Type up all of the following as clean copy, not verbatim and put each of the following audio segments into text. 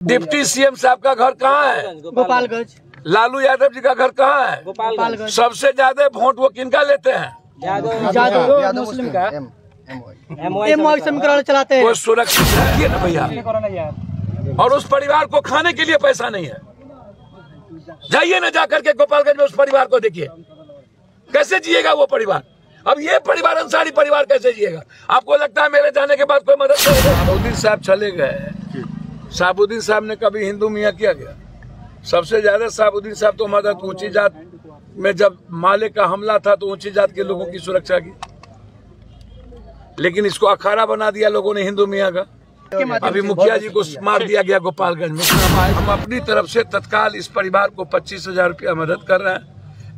Deputy CM साहब का घर कहाँ है? गोपालगंज। लालू यादव जी का घर कहाँ है? गोपालगंज। सबसे ज्यादा वोट वो किनका लेते हैं? यादव मुस्लिम का एमओआई समीकरण चलाते हैं। कोई सुरक्षित है ना भैया? और उस परिवार को खाने के लिए पैसा नहीं है। जाइए ना जाकर के गोपालगंज में उस परिवार को देखिए, कैसे जिएगा वो परिवार। अब ये परिवार अंसारी परिवार कैसे जिएगा? आपको लगता है मेरे जाने के बाद कोई मदद करेगा? साबुद्दीन साहब चले गए, साबुद्दीन साहब ने कभी हिंदू मियाँ किया गया? सबसे ज्यादा साबुद्दीन साहब तो मदद ऊंची जात में, जब माले का हमला था तो ऊंची जात के लोगों की सुरक्षा की, लेकिन इसको अखाड़ा बना दिया लोगों ने हिंदू मियाँ का। अभी मुखिया जी को मार दिया गया गोपालगंज में। हम अपनी तरफ से तत्काल इस परिवार को 25,000 रुपया मदद कर रहे हैं।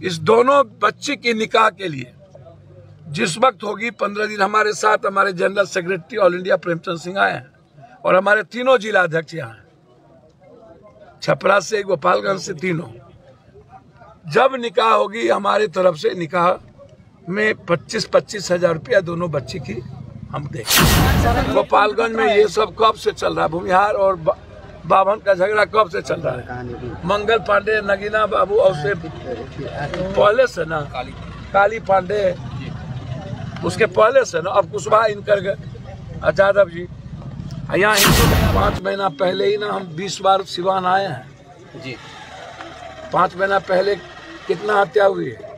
इस दोनों बच्ची की निकाह के लिए जिस वक्त होगी 15 दिन हमारे साथ हमारे general secretary all India Premchand Singh आए हैं और हमारे तीनों जिला अध्यक्ष यहाँ हैं, छपरा से, गोपालगंज से, तीनों। जब निकाह होगी हमारे तरफ से निकाह में 25,000 रुपया दोनों बच्ची की हम देखें। गोपालगंज में ये सब कब से चल रहा है? भूमिहार और बाभन का झगड़ा कब से चल रहा है? मंगल पांडे, नगीना बाबू और से पहले से ना, काली पांडे उसके पहले से ना, अब कुशवाहा इनकर गए यादव जी। यहाँ 5 महीना पहले ही ना हम 20 बार सिवान आए हैं जी। 5 महीना पहले कितना हत्या हुई है?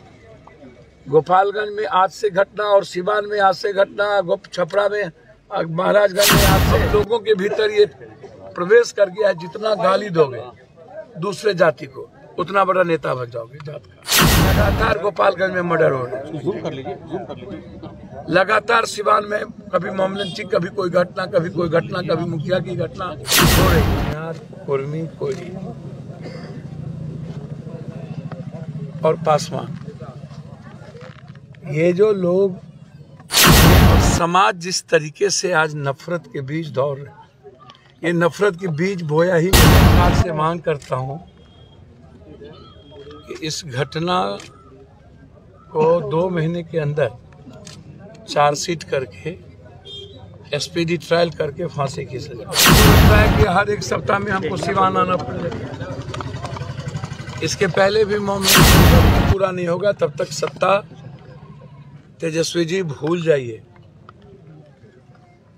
गोपालगंज में आज से घटना और सिवान में आज से घटना, छपरा में, महाराजगंज में आज से। लोगों के भीतर ये प्रवेश कर गया है, जितना गाली दोगे दूसरे जाति को उतना बड़ा नेता बन जाओगे जात का। लगातार गोपालगंज में मर्डर हो रहे हैं, लगातार सिवान में कभी मोमलंची, कभी कोई घटना, कभी कोई घटना, कभी मुखिया की घटना हो रही है। यार कुर्मी, कोयली और पासवान, ये जो लोग, समाज जिस तरीके से आज नफरत के बीज दौड़ रहे, ये नफरत के बीज बोया ही। सरकार से मांग करता हूं कि इस घटना को 2 महीने के अंदर चार्जशीट करके एसपीडी ट्रायल करके फांसी की सजा। लगता है कि हर एक सप्ताह में हमको सिवान आना पड़ेगा। इसके पहले भी मामला पूरा नहीं होगा तब तक सत्ता तेजस्वी जी भूल जाइए।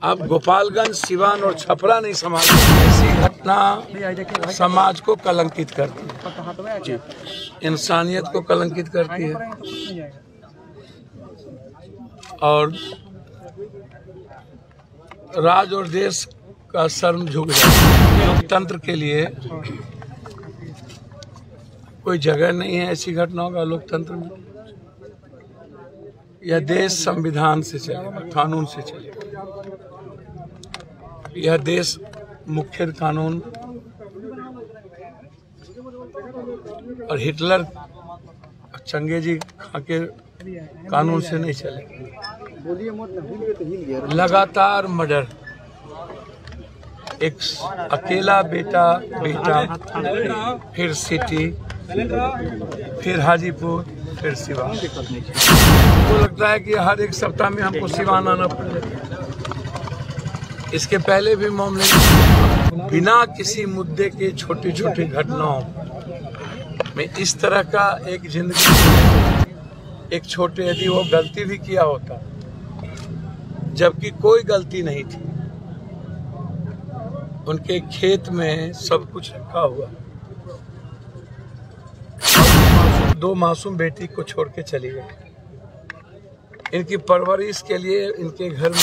अब गोपालगंज, सिवान और छपरा नहीं संभाल। ऐसी घटना समाज को कलंकित करती है जी, इंसानियत को कलंकित करती है और राज और देश का शर्म झुक जाता है। लोकतंत्र के लिए कोई जगह नहीं है ऐसी घटनाओं का लोकतंत्र में। यह देश संविधान से चलेगा, कानून से चलेगा। यह देश मुख्य कानून और हिटलर, चंगेजी खा के कानून से नहीं चलेगा। लगातार मर्डर, एक अकेला बेटा, फिर सिटी, फिर हाजीपुर, फिर सिवान। तो लगता है कि हर एक सप्ताह में हमको सिवान आना पड़ेगा। इसके पहले भी मामले बिना किसी मुद्दे के छोटी छोटी घटनाओं में इस तरह का एक जिंदगी, एक छोटे, यदि वो गलती भी किया होता जबकि कोई गलती नहीं थी, उनके खेत में सब कुछ रखा हुआ, 2 मासूम बेटी को छोड़ के चली गई। इनकी परवरिश के लिए इनके घर में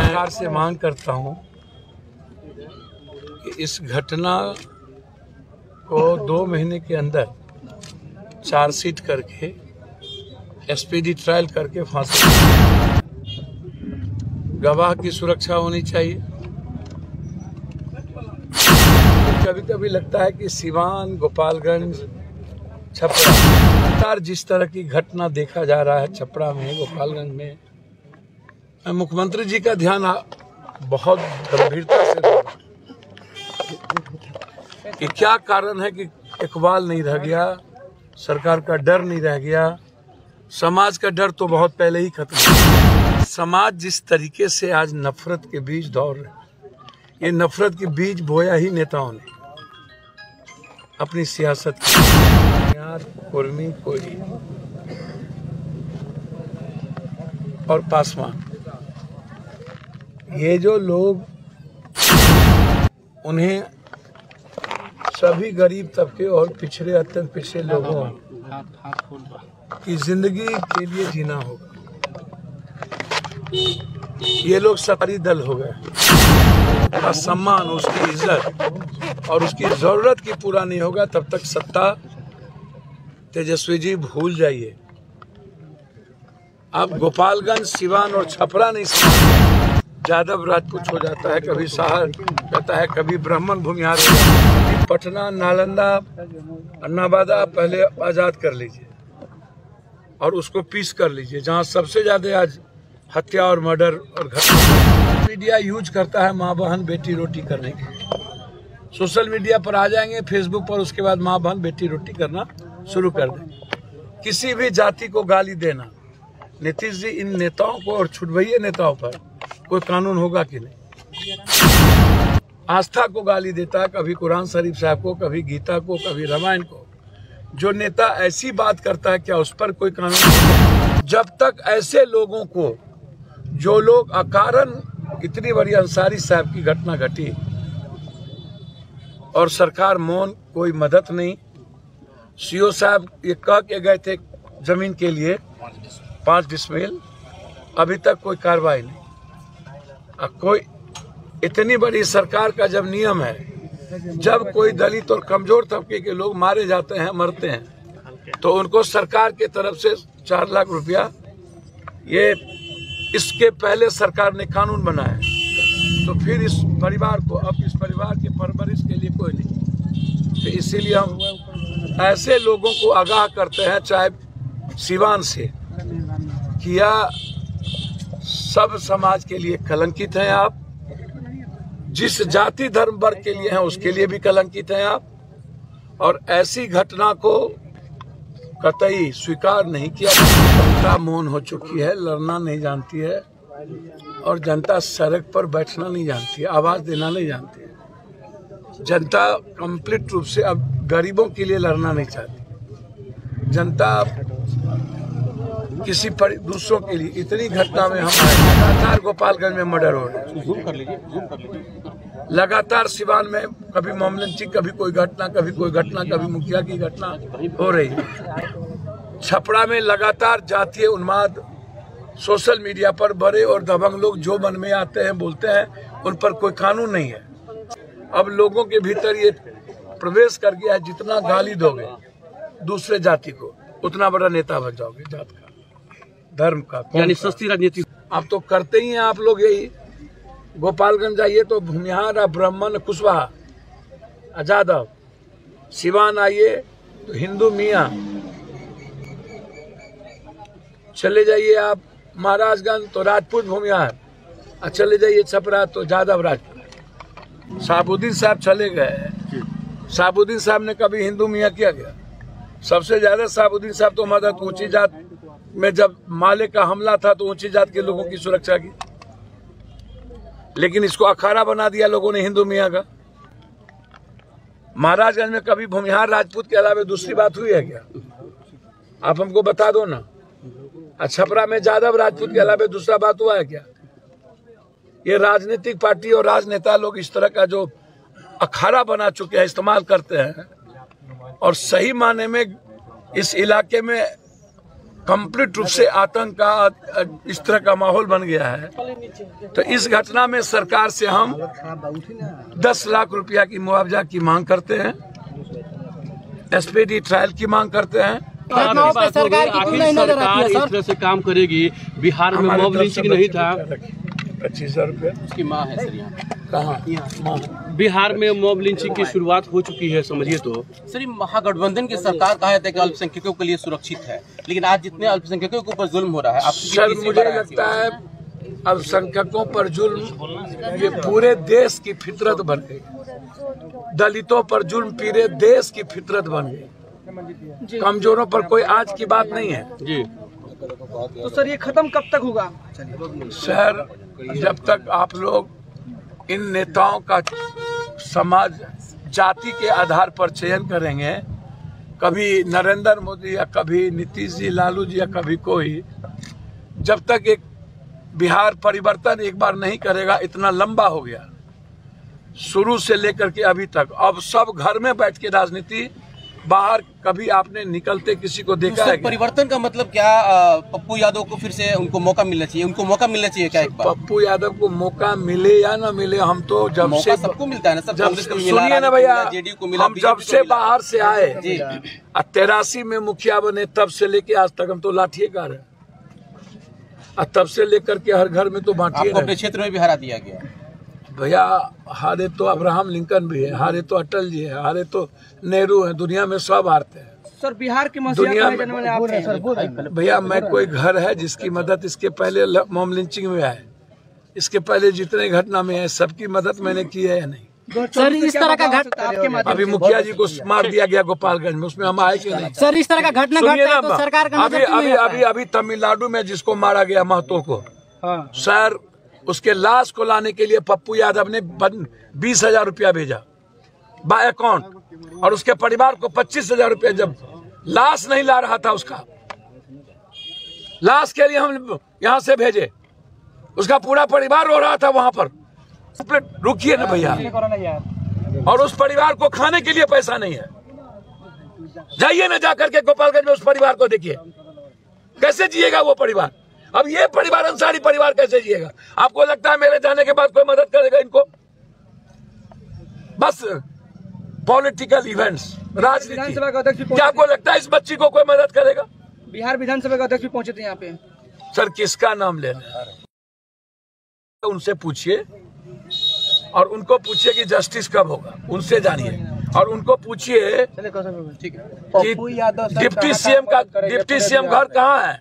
सरकार से मांग करता हूं कि इस घटना को 2 महीने के अंदर चार्जशीट करके एसपीडी ट्रायल करके फांसी। गवाह की सुरक्षा होनी चाहिए। कभी कभी लगता है कि सिवान, गोपालगंज, छपरा, जिस तरह की घटना देखा जा रहा है छपरा में, गोपालगंज में, मुख्यमंत्री जी का ध्यान बहुत गंभीरता से कि क्या कारण है कि इकबाल नहीं रह गया, सरकार का डर नहीं रह गया। समाज का डर तो बहुत पहले ही खत्म। समाज जिस तरीके से आज नफरत के बीज दौड़ रहे, ये नफरत के बीज बोया ही नेताओं ने अपनी सियासत यार कुर्मी कोई और पासवान, ये जो लोग उन्हें सभी गरीब तबके और पिछड़े अत्यंत पिछड़े लोगों की जिंदगी के लिए जीना होगा। ये लोग सरकारी दल हो गए, उसका सम्मान, उसकी इज्जत और उसकी जरूरत की पूरा नहीं होगा तब तक सत्ता तेजस्वी जी भूल जाइए। अब गोपालगंज, सिवान और छपरा नहीं, यादव राजपूत हो जाता है, कभी साहर रहता है, कभी ब्राह्मण भूमिहार हो जाता है, कभी पटना, नालंदा, अन्नाबादा पहले आजाद कर लीजिए और उसको पीस कर लीजिए, जहाँ सबसे ज्यादा आज हत्या और मर्डर और घटना। मीडिया यूज करता है माँ बहन बेटी रोटी करने के लिए। सोशल मीडिया पर आ जाएंगे, फेसबुक पर, उसके बाद माँ बहन बेटी रोटी करना शुरू कर देंगे। किसी भी जाति को गाली देना, नीतीश जी इन नेताओं को और छुटभइये नेताओं पर कोई कानून होगा कि नहीं? आस्था को गाली देता है, कभी कुरान शरीफ साहब को, कभी गीता को, कभी रामायण को। जो नेता ऐसी बात करता है क्या उस पर कोई कानून? जब तक ऐसे लोगों को, जो लोग अकारण, इतनी बड़ी अंसारी साहब की घटना घटी और सरकार मौन, कोई मदद नहीं। सीओ साहब ये कह के गए थे जमीन के लिए 5 डिसमिल, अभी तक कोई कार्रवाई नहीं। कोई इतनी बड़ी सरकार का जब नियम है, जब कोई दलित और कमजोर तबके के लोग मारे जाते हैं, मरते हैं, तो उनको सरकार के तरफ से 4 लाख रुपया, ये इसके पहले सरकार ने कानून बनाया, तो फिर इस परिवार को, अब इस परिवार के परवरिश के लिए कोई नहीं। तो इसीलिए हम ऐसे लोगों को आगाह करते हैं, चाहे सिवान से किया, सब समाज के लिए कलंकित हैं आप। जिस जाति धर्म वर्ग के लिए हैं उसके लिए भी कलंकित हैं आप, और ऐसी घटना को कतई स्वीकार नहीं किया। जनता मौन हो चुकी है, लड़ना नहीं जानती है, और जनता सड़क पर बैठना नहीं जानती है, आवाज देना नहीं जानती है। जनता कंप्लीट रूप से अब गरीबों के लिए लड़ना नहीं चाहती। जनता किसी दूसरों के लिए, इतनी घटना में हम लगातार गोपालगंज में मर्डर हो रहे हैं, लगातार सिवान में कभी मोमलंची, कभी कोई घटना, कभी कोई घटना, कभी मुखिया की घटना हो रही है। छपरा में लगातार जातीय उन्माद, सोशल मीडिया पर बड़े और दबंग लोग जो मन में आते हैं बोलते हैं, उन पर कोई कानून नहीं है। अब लोगों के भीतर ये प्रवेश कर गया है, जितना गाली दोगे दूसरे जाति को उतना बड़ा नेता बन जाओगे, जात का, धर्म का, यानी सस्ती राजनीति आप तो करते ही हैं। आप लोग यही गोपालगंज जाइए तो भूमिहार, ब्राह्मण, कुशवाहा, यादव, सिवान आइए तो हिंदू मियाँ, चले जाइए आप महाराजगंज तो राजपूत भूमिहार, और चले जाइए छपरा तो यादव राजपूत। साबुद्दीन साहब चले गए, साबुद्दीन साहब ने कभी हिंदू मियाँ किया गया? सबसे ज्यादा साबुद्दीन साहब तो मदद ऊंची जात में, जब माले का हमला था तो ऊंची जात के लोगों की सुरक्षा की, लेकिन इसको अखाड़ा बना दिया लोगों ने हिंदू मियाँ का। महाराजगंज में कभी भूमिहार राजपूत के अलावा दूसरी बात हुई है क्या? आप हमको बता दो ना। छपरा में यादव राजपूत के अलावा दूसरा बात हुआ है क्या? ये राजनीतिक पार्टी और राजनेता लोग इस तरह का जो अखाड़ा बना चुके हैं, इस्तेमाल करते हैं, और सही माने में इस इलाके में कंप्लीट रूप से आतंक का इस तरह का माहौल बन गया है। तो इस घटना में सरकार से हम 10 लाख रुपया की मुआवजा की मांग करते हैं, एसपीडी ट्रायल की मांग करते हैं। सरकार इस तरह से काम करेगी। बिहार में मॉब लिंचिंग नहीं था, 25,000 रुपया उसकी माँ है सर यहाँ। कहाँ? बिहार में मॉब लिंचिंग की शुरुआत हो चुकी है, समझिए तो। सर महागठबंधन की सरकार कहा जाता है कि अल्पसंख्यकों के लिए सुरक्षित है, लेकिन आज जितने अल्पसंख्यकों के ऊपर जुल्म हो रहा है, सर मुझे लगता है अल्पसंख्यकों पर जुल्म ये पूरे देश की फितरत बन गई। दलितों पर जुल्म पूरे देश की फितरत बन गई। कमजोरों पर कोई आज की बात नहीं है जी। तो सर ये खत्म कब तक होगा? सर, जब तक आप लोग इन नेताओं का समाज जाति के आधार पर चयन करेंगे, कभी नरेंद्र मोदी या कभी नीतीश जी, लालू जी या कभी कोई, जब तक एक बिहार परिवर्तन एक बार नहीं करेगा, इतना लंबा हो गया शुरू से लेकर के अभी तक। अब सब घर में बैठ के राजनीति, बाहर कभी आपने निकलते किसी को देखा है? परिवर्तन का मतलब क्या? पप्पू यादव को फिर से उनको मौका मिलना चाहिए, उनको मौका मिलना चाहिए क्या? एक बार पप्पू यादव को मौका मिले या ना मिले, हम तो जब से सबको मिलता है ना सर, जब सुनिए ना भैया, हम जब से बाहर से आए 83 में मुखिया बने, तब से लेके आज तक हम तो लाठिए का रहे, तब से लेकर के हर घर में तो बांटिए। अपने क्षेत्र में भी हरा दिया गया भैया, हारे तो अब्राहम लिंकन भी है, हारे तो अटल जी है, हारे तो नेहरू है, दुनिया में सब हारते हैं सर। बिहार की दुनिया में भैया, मैं कोई घर है जिसकी मदद इसके पहले मॉब लिंचिंग में आए, इसके पहले जितने घटना में है, सबकी मदद मैंने की है या नहीं? सर इस तरह का घटना अभी मुखिया जी को मार दिया गया गोपालगंज में, उसमें हम आए क्यों नहीं? सर इस तरह का घटना घटता है तो सरकार का अभी तमिलनाडु में जिसको मारा गया महतो को, सर उसके लाश को लाने के लिए पप्पू यादव ने 20,000 रुपया भेजा बाय अकाउंट, और उसके परिवार को 25,000 रुपया, जब लाश नहीं ला रहा था उसका, लाश के लिए हम यहाँ से भेजे, उसका पूरा परिवार रो रहा था वहां पर। रुकिए ना भैया, और उस परिवार को खाने के लिए पैसा नहीं है। जाइए ना जाकर के गोपालगंज में उस परिवार को देखिए, कैसे जिएगा वो परिवार। अब ये परिवार, अंसारी परिवार कैसे जिएगा? आपको लगता है मेरे जाने के बाद कोई मदद करेगा इनको? बस पॉलिटिकल इवेंट्स, राजनीति। क्या आपको लगता है इस बच्ची को कोई मदद करेगा? बिहार विधानसभा के अध्यक्ष भी पहुंचे थे यहाँ पे। सर किसका नाम ले रहे हैं? उनसे पूछिए, और उनको पूछिए कि जस्टिस कब होगा, उनसे जानिए, और उनको पूछिए कि डिप्टी सीएम घर कहाँ है?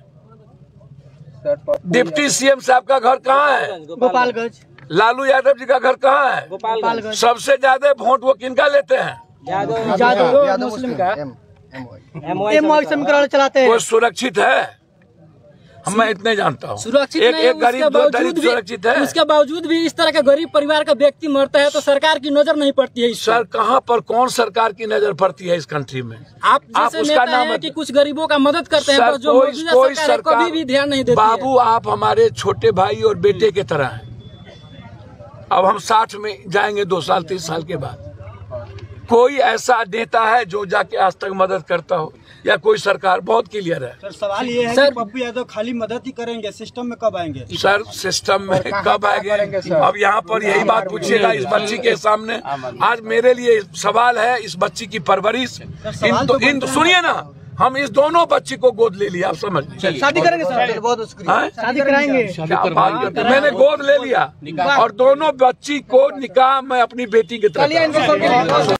डिप्टी सीएम साहब का घर कहाँ है? गोपालगंज। लालू यादव जी का घर कहाँ है? गोपालगंज। सबसे ज्यादा वोट वो किनका लेते हैं? यादव मुस्लिम का चलाते हैं। वो सुरक्षित है? मैं इतने जानता हूँ, सुरक्षित एक गरीब दलित सुरक्षित है। उसके बावजूद भी इस तरह का गरीब परिवार का व्यक्ति मरता है तो सरकार की नजर नहीं पड़ती है। सर कहाँ पर, कौन सरकार की नजर पड़ती है इस कंट्री में? आप उसका नाम है कि कुछ गरीबों का मदद करते हैं, जो कोई सरकार कभी भी ध्यान नहीं देती। बाबू आप हमारे छोटे भाई और बेटे की तरह हैं। अब हम 60 में जाएंगे 2 साल 3 साल के बाद, कोई ऐसा नेता है जो जाके आज तक मदद करता हो, या कोई सरकार? बहुत क्लियर है सर। सवाल ये है कि पप्पू यादव खाली मदद ही करेंगे, सिस्टम में कब आएंगे? सर सिस्टम में कब आएंगे? अब यहाँ पर यही बात पूछिएगा इस बच्ची के सामने। आज मेरे लिए सवाल है इस बच्ची की परवरिश। सुनिए ना, हम इस दोनों बच्ची को गोद ले लिया, आप समझ लीजिए। शादी करेंगे सर? शादी कराएंगे। क्या बात करते, मैंने गोद ले लिया, और दोनों बच्ची को निकाह मैं अपनी बेटी की तरह